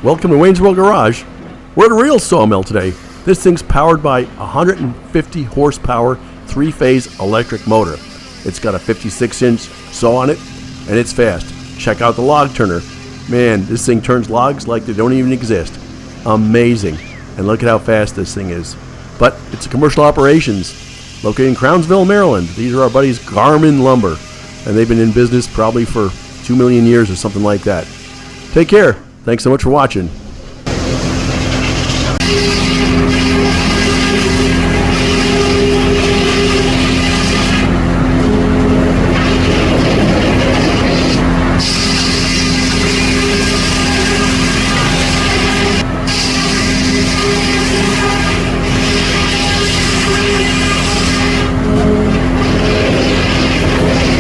Welcome to Wayne's World Garage. We're at a real sawmill today. This thing's powered by a 150 horsepower, 3-phase electric motor. It's got a 56-inch saw on it, and it's fast. Check out the log turner. Man, this thing turns logs like they don't even exist. Amazing. And look at how fast this thing is. But it's a commercial operations located in Crownsville, Maryland. These are our buddies Garman Lumber, and they've been in business probably for 2 million years or something like that. Take care. Thanks so much for watching.